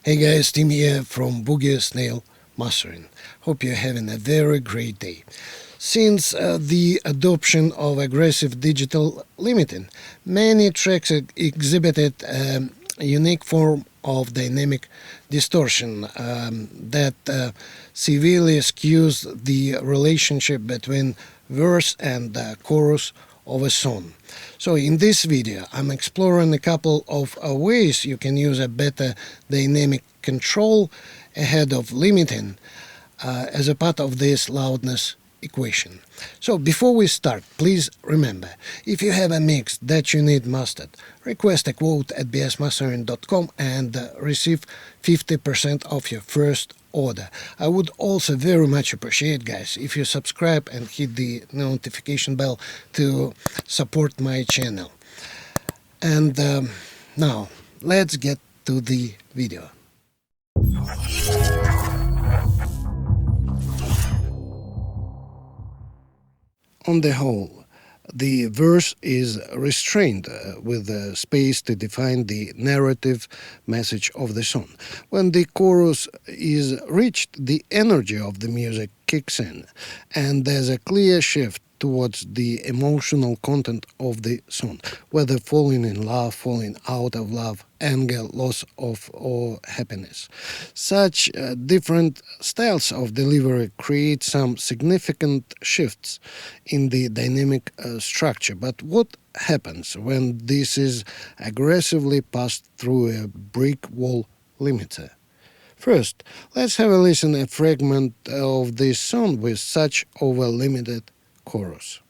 Hey guys, Tim here from Mastering. Hope you're having a very great day. Since the adoption of aggressive digital limiting, many tracks exhibited a unique form of dynamic distortion that severely skews the relationship between verse and chorus of a song. So in this video, I'm exploring a couple of ways you can use a better dynamic control ahead of limiting as a part of this loudness equation. So before we start, please remember, if you have a mix that you need mastered, request a quote at bsmastering.com and receive 50% off your first order. I would also very much appreciate, guys, if you subscribe and hit the notification bell to support my channel. And now, let's get to the video. On the whole, the verse is restrained with space to define the narrative message of the song. When the chorus is reached, the energy of the music kicks in, and there's a clear shift towards the emotional content of the song, whether falling in love, falling out of love, anger, loss of or happiness. Such different styles of delivery create some significant shifts in the dynamic structure. But what happens when this is aggressively passed through a brick wall limiter? First, let's have a listen to a fragment of this song with such over-limited chorus.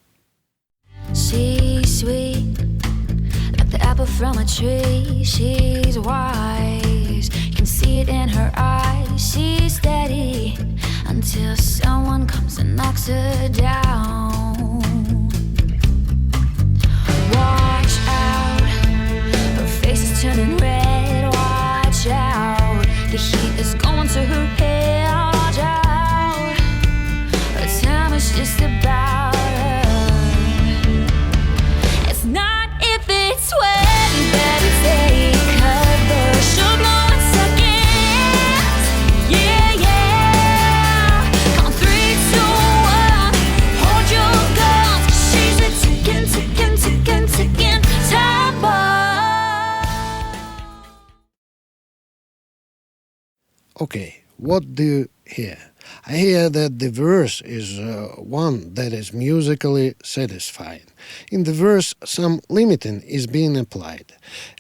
She's sweet, like the apple from a tree. She's wise, you can see it in her eyes. She's steady until someone comes and knocks her down. Watch out, her face is turning red. Watch out, the heat is going to her head. Watch out, her time is just about. Okay, what do you hear? I hear that the verse is one that is musically satisfying. In the verse, some limiting is being applied.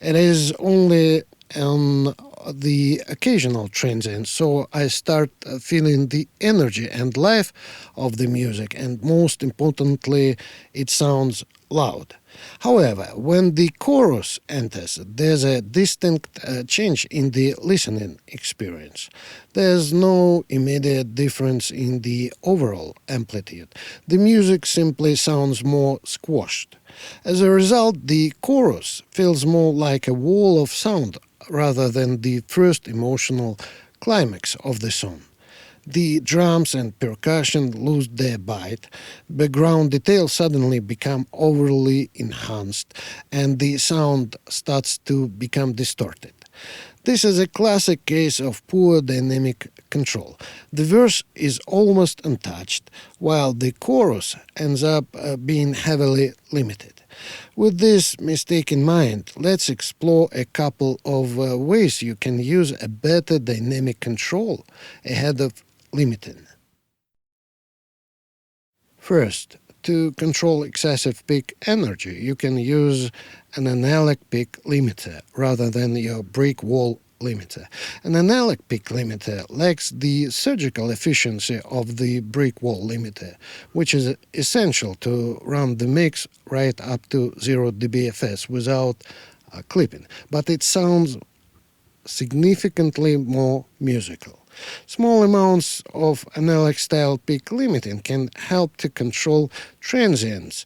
It is only on the occasional transient, so I start feeling the energy and life of the music, and most importantly, it sounds loud. However, when the chorus enters, there's a distinct change in the listening experience. There's no immediate difference in the overall amplitude. The music simply sounds more squashed. As a result, the chorus feels more like a wall of sound rather than the first emotional climax of the song. The drums and percussion lose their bite, background details suddenly become overly enhanced, and the sound starts to become distorted. This is a classic case of poor dynamic control. The verse is almost untouched, while the chorus ends up being heavily limited. With this mistake in mind, let's explore a couple of ways you can use a better dynamic control ahead of limiting. First, to control excessive peak energy, you can use an analog peak limiter rather than your brick wall limiter. An analog peak limiter lacks the surgical efficiency of the brick wall limiter, which is essential to run the mix right up to 0 dBFS without clipping, but it sounds significantly more musical. Small amounts of analog-style peak limiting can help to control transients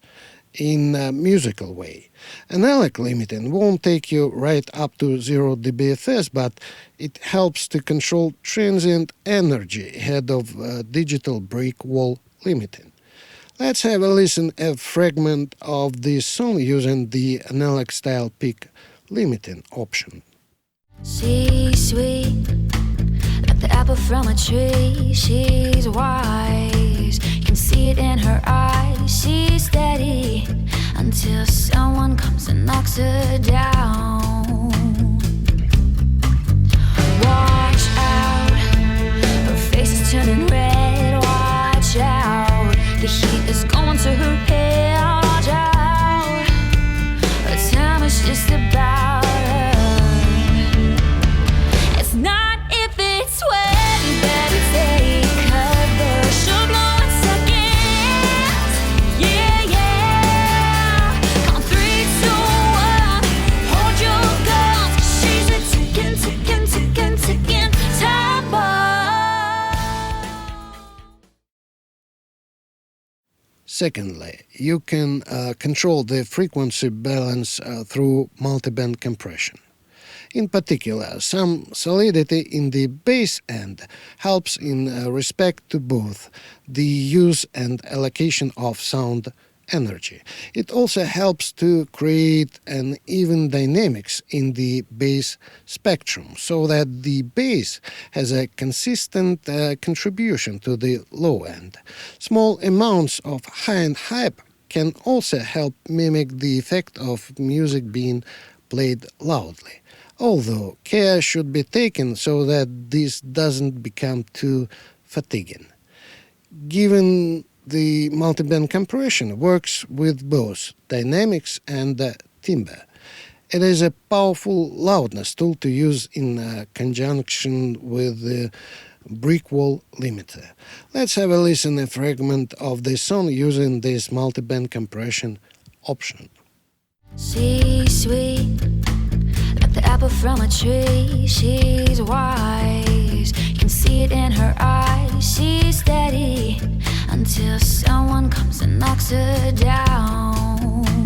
in a musical way. Analog limiting won't take you right up to 0 dBFS, but it helps to control transient energy ahead of digital brick wall limiting. Let's have a listen to a fragment of this song using the analog-style peak limiting option. She's sweet, apple from a tree. She's wise, you can see it in her eyes. She's steady until someone comes and knocks her down. Watch out, her face is turning red. Watch out, the heat is going to her head. Watch out, her time is just about her. It's not if it's when you better take cover. She'll blow in seconds. Yeah, yeah. Count 3, 2, 1. Hold your guns, 'cause she's a ticking, ticking, ticking, ticking time bomb. Secondly, you can control the frequency balance through multiband compression. In particular, some solidity in the bass end helps in respect to both the use and allocation of sound energy. It also helps to create an even dynamics in the bass spectrum so that the bass has a consistent contribution to the low end. Small amounts of high-end hype can also help mimic the effect of music being played loudly, although care should be taken so that this doesn't become too fatiguing. Given the multiband compression works with both dynamics and timbre, it is a powerful loudness tool to use in conjunction with the brick wall limiter. Let's have a listen to a fragment of this song using this multiband compression option. She's sweet, like the apple from a tree. She's wise, you can see it in her eyes. She's steady until someone comes and knocks her down.